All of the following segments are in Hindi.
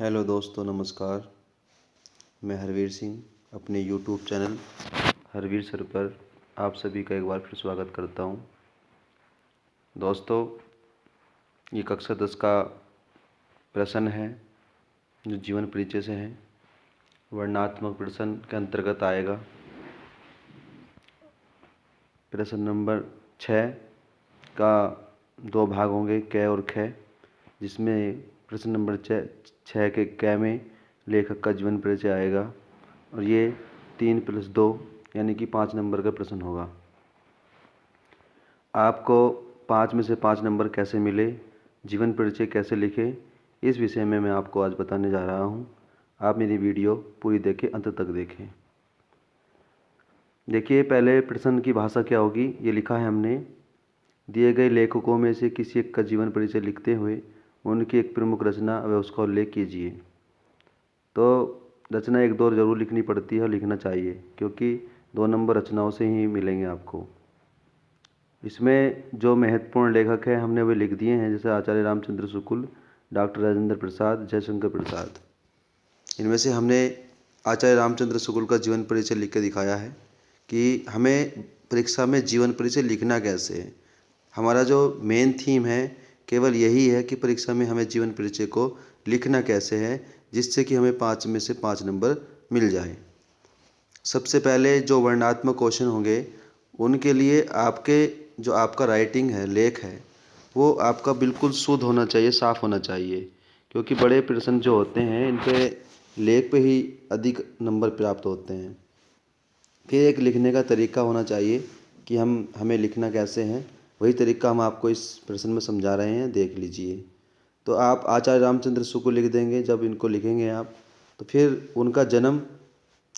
हेलो दोस्तों, नमस्कार। मैं हरवीर सिंह अपने यूट्यूब चैनल हरवीर सर पर आप सभी का एक बार फिर स्वागत करता हूं। दोस्तों, ये कक्षा 10 का प्रश्न है जो जीवन परिचय से है। वर्णनात्मक प्रश्न के अंतर्गत आएगा। प्रश्न नंबर 6 का 2 भाग होंगे, क और ख, जिसमें प्रश्न नंबर 6 के क में लेखक का जीवन परिचय आएगा और ये 3+2 यानी कि 5 नंबर का प्रश्न होगा। आपको 5 में से 5 नंबर कैसे मिले, जीवन परिचय कैसे लिखें, इस विषय में मैं आपको आज बताने जा रहा हूँ। आप मेरी वीडियो पूरी देखें, अंत तक देखें। देखिए, पहले प्रश्न की भाषा क्या होगी, ये लिखा है हमने। दिए गए लेखकों में से किसी एक का जीवन परिचय लिखते हुए उनकी एक प्रमुख रचना व उसका उल्लेख कीजिए। तो रचना 1-2 जरूर लिखनी पड़ती है और लिखना चाहिए, क्योंकि 2 नंबर रचनाओं से ही मिलेंगे आपको। इसमें जो महत्वपूर्ण लेखक हैं हमने वे लिख दिए हैं, जैसे आचार्य रामचंद्र शुक्ल, डॉक्टर राजेंद्र प्रसाद, जयशंकर प्रसाद। इनमें से हमने आचार्य रामचंद्र शुक्ल का जीवन परिचय लिख के दिखाया है कि हमें परीक्षा में जीवन परिचय लिखना कैसे है। हमारा जो मेन थीम है केवल यही है कि परीक्षा में हमें जीवन परिचय को लिखना कैसे है, जिससे कि हमें 5 में से 5 नंबर मिल जाए। सबसे पहले जो वर्णनात्मक क्वेश्चन होंगे उनके लिए जो आपका राइटिंग है, लेख है, वो आपका बिल्कुल शुद्ध होना चाहिए, साफ़ होना चाहिए, क्योंकि बड़े प्रश्न जो होते हैं इन पे लेख पे ही अधिक नंबर प्राप्त होते हैं। फिर एक लिखने का तरीका होना चाहिए कि हमें लिखना कैसे है, वही तरीका हम आपको इस प्रश्न में समझा रहे हैं, देख लीजिए। तो आप आचार्य रामचंद्र शुक्ल लिख देंगे। जब इनको लिखेंगे आप, तो फिर उनका जन्म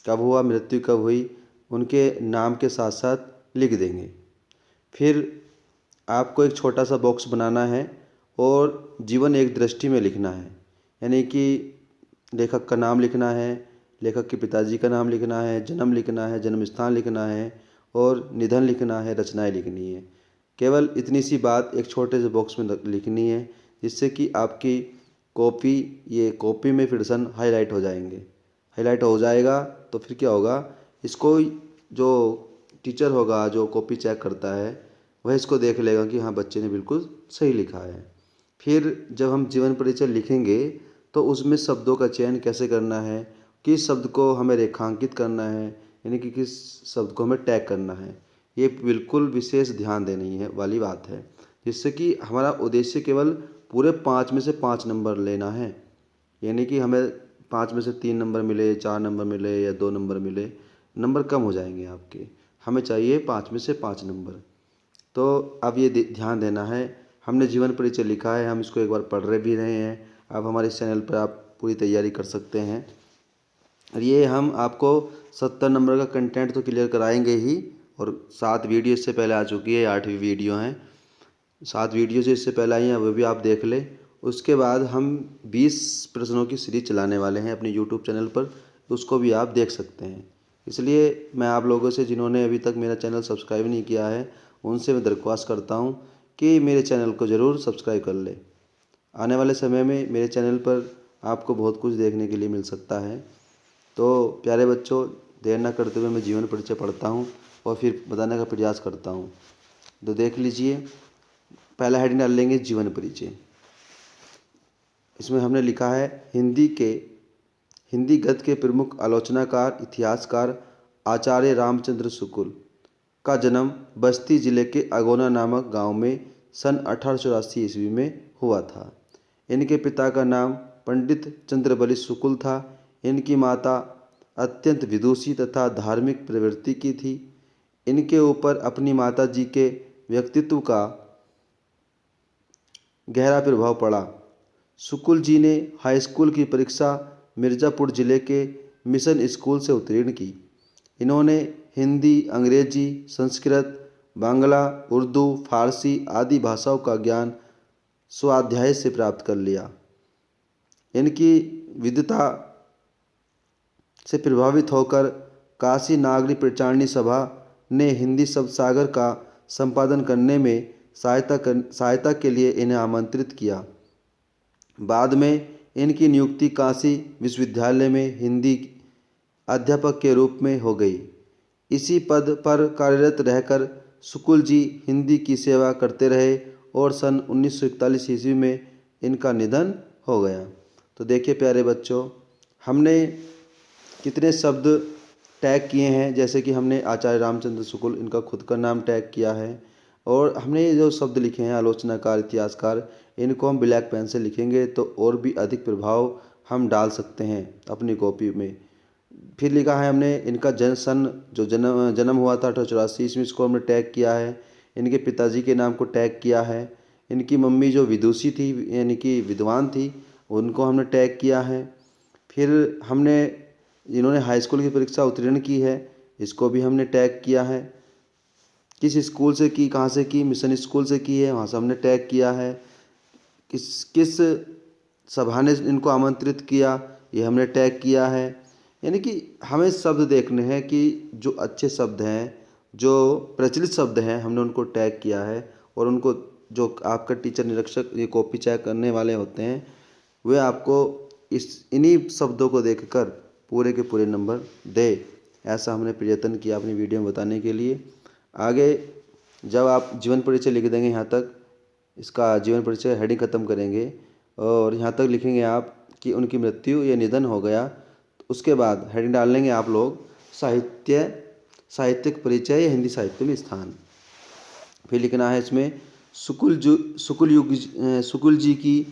कब हुआ, मृत्यु कब हुई, उनके नाम के साथ साथ लिख देंगे। फिर आपको एक छोटा सा बॉक्स बनाना है और जीवन एक दृष्टि में लिखना है, यानी कि लेखक का नाम लिखना है, लेखक के पिताजी का नाम लिखना है, जन्म लिखना है, जन्म स्थान लिखना है और निधन लिखना है, रचनाएं लिखनी है। केवल इतनी सी बात एक छोटे से बॉक्स में लिखनी है, जिससे कि आपकी कॉपी में प्रश्न हाईलाइट हो जाएंगे। हाईलाइट हो जाएगा तो फिर क्या होगा, इसको जो टीचर होगा, जो कॉपी चेक करता है, वह इसको देख लेगा कि हाँ, बच्चे ने बिल्कुल सही लिखा है। फिर जब हम जीवन परिचय लिखेंगे तो उसमें शब्दों का चयन कैसे करना है, किस शब्द को हमें रेखांकित करना है, यानी कि किस शब्द को हमें टैग करना है, ये बिल्कुल विशेष ध्यान देने है वाली बात है, जिससे कि हमारा उद्देश्य केवल पूरे 5 में से 5 नंबर लेना है। यानी कि हमें 5 में से 3 नंबर मिले, 4 नंबर मिले या 2 नंबर मिले, नंबर कम हो जाएंगे आपके। हमें चाहिए 5 में से 5 नंबर। तो अब ये ध्यान देना है। हमने जीवन परिचय लिखा है, हम इसको एक बार पढ़ रहे भी रहे हैं। अब हमारे इस चैनल पर आप पूरी तैयारी कर सकते हैं। और ये हम आपको 70 नंबर का कंटेंट तो क्लियर कराएंगे ही, और 7 वीडियो इससे पहले आ चुकी है, 8वीं वीडियो हैं। 7 वीडियो जो इससे पहले आई हैं वो भी आप देख लें। उसके बाद हम 20 प्रश्नों की सीरीज चलाने वाले हैं अपने यूट्यूब चैनल पर, उसको भी आप देख सकते हैं। इसलिए मैं आप लोगों से, जिन्होंने अभी तक मेरा चैनल सब्सक्राइब नहीं किया है, उनसे मैं दरख्वास्त करता हूँ कि मेरे चैनल को ज़रूर सब्सक्राइब कर ले। आने वाले समय में मेरे चैनल पर आपको बहुत कुछ देखने के लिए मिल सकता है। तो प्यारे बच्चों, देर न करते हुए मैं जीवन परिचय पढ़ता हूँ और फिर बताने का प्रयास करता हूँ। तो देख लीजिए, पहला हेडिंग डाल लेंगे जीवन परिचय। इसमें हमने लिखा है हिंदी गद्य के प्रमुख आलोचनाकार, इतिहासकार आचार्य रामचंद्र शुक्ल का जन्म बस्ती जिले के अगोना नामक गांव में सन 1884 ईस्वी में हुआ था। इनके पिता का नाम पंडित चंद्रबली शुक्ल था। इनकी माता अत्यंत विदुषी तथा धार्मिक प्रवृत्ति की थी। इनके ऊपर अपनी माता जी के व्यक्तित्व का गहरा प्रभाव पड़ा। शुक्ल जी ने हाई स्कूल की परीक्षा मिर्ज़ापुर जिले के मिशन स्कूल से उत्तीर्ण की। इन्होंने हिंदी, अंग्रेजी, संस्कृत, बांग्ला, उर्दू, फारसी आदि भाषाओं का ज्ञान स्वाध्याय से प्राप्त कर लिया। इनकी विद्वता से प्रभावित होकर काशी नागरी प्रचारणी सभा ने हिंदी शब्द सागर का संपादन करने में सहायता के लिए इन्हें आमंत्रित किया। बाद में इनकी नियुक्ति काशी विश्वविद्यालय में हिंदी अध्यापक के रूप में हो गई। इसी पद पर कार्यरत रहकर शुक्ल जी हिंदी की सेवा करते रहे और सन 1941 ईस्वी में इनका निधन हो गया। तो देखिए प्यारे बच्चों, हमने कितने शब्द टैग किए हैं, जैसे कि हमने आचार्य रामचंद्र शुक्ल, इनका खुद का नाम टैग किया है, और हमने ये जो शब्द लिखे हैं आलोचनाकार, इतिहासकार, इनको हम ब्लैक पेन से लिखेंगे तो और भी अधिक प्रभाव हम डाल सकते हैं अपनी कॉपी में। फिर लिखा है हमने इनका जन्म हुआ था 1884 ईस्वी, इसको हमने टैग किया है। इनके पिताजी के नाम को टैग किया है। इनकी मम्मी जो विदुषी थी, यानी कि विद्वान थी, उनको हमने टैग किया है। फिर हमने इन्होंने हाई स्कूल की परीक्षा उत्तीर्ण की है, इसको भी हमने टैग किया है। किस स्कूल से की, कहाँ से की, मिशन स्कूल से की है, वहाँ से हमने टैग किया है। किस किस सभा ने इनको आमंत्रित किया, ये हमने टैग किया है। यानी कि हमें शब्द देखने हैं कि जो अच्छे शब्द हैं, जो प्रचलित शब्द हैं, हमने उनको टैग किया है। और उनको जो आपका टीचर निरीक्षक ये कॉपी चेक करने वाले होते हैं, वे आपको इन्हीं शब्दों को देखकर पूरे के पूरे नंबर दे। ऐसा हमने प्रयत्न किया अपनी वीडियो में बताने के लिए। आगे जब आप जीवन परिचय लिख देंगे, यहाँ तक इसका जीवन परिचय हेडिंग ख़त्म करेंगे और यहाँ तक लिखेंगे आप कि उनकी मृत्यु या निधन हो गया, तो उसके बाद हेडिंग डाल लेंगे आप लोग साहित्यिक परिचय या हिंदी साहित्य में स्थान। फिर लिखना है इसमें शुक्ल जी की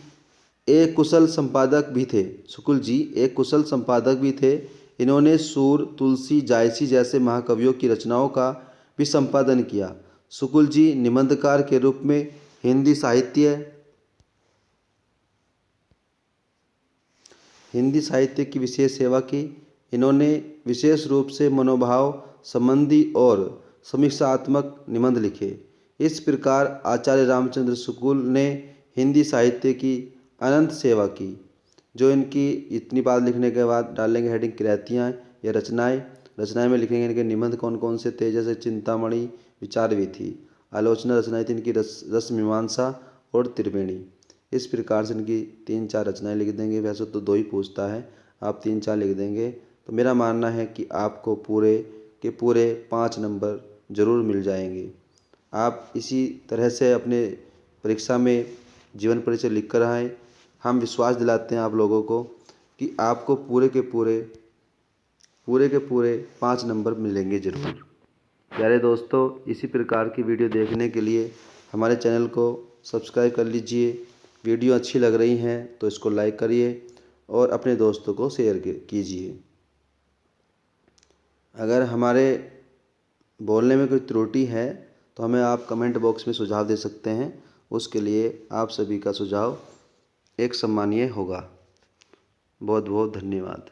एक कुशल संपादक भी थे। शुक्ल जी एक कुशल संपादक भी थे। इन्होंने सूर, तुलसी, जायसी जैसे महाकवियों की रचनाओं का भी संपादन किया। शुक्ल जी निबंधकार के रूप में हिंदी साहित्य की विशेष सेवा की। इन्होंने विशेष रूप से मनोभाव संबंधी और समीक्षात्मक निबंध लिखे। इस प्रकार आचार्य रामचंद्र शुक्ल ने हिंदी साहित्य की अनंत सेवा की। जो इनकी इतनी बात लिखने के बाद डालेंगे हेडिंग कृतियाँ या रचनाएं में लिखेंगे इनके निबंध कौन कौन से थे, जैसे चिंतामणि, विचार भी थी, आलोचना रचनाएं थी इनकी रस मीमांसा और त्रिवेणी। इस प्रकार से इनकी 3-4 रचनाएं लिख देंगे। वैसे तो 2 ही पूछता है, आप 3-4 लिख देंगे तो मेरा मानना है कि आपको पूरे के पूरे 5 नंबर ज़रूर मिल जाएंगे। आप इसी तरह से अपने परीक्षा में जीवन परिचय लिख कर आएँ। हम विश्वास दिलाते हैं आप लोगों को कि आपको पूरे के पूरे 5 नंबर मिलेंगे ज़रूर। प्यारे दोस्तों, इसी प्रकार की वीडियो देखने के लिए हमारे चैनल को सब्सक्राइब कर लीजिए। वीडियो अच्छी लग रही हैं तो इसको लाइक करिए और अपने दोस्तों को शेयर कीजिए। अगर हमारे बोलने में कोई त्रुटि है तो हमें आप कमेंट बॉक्स में सुझाव दे सकते हैं। उसके लिए आप सभी का सुझाव एक सम्मानीय होगा। बहुत बहुत धन्यवाद।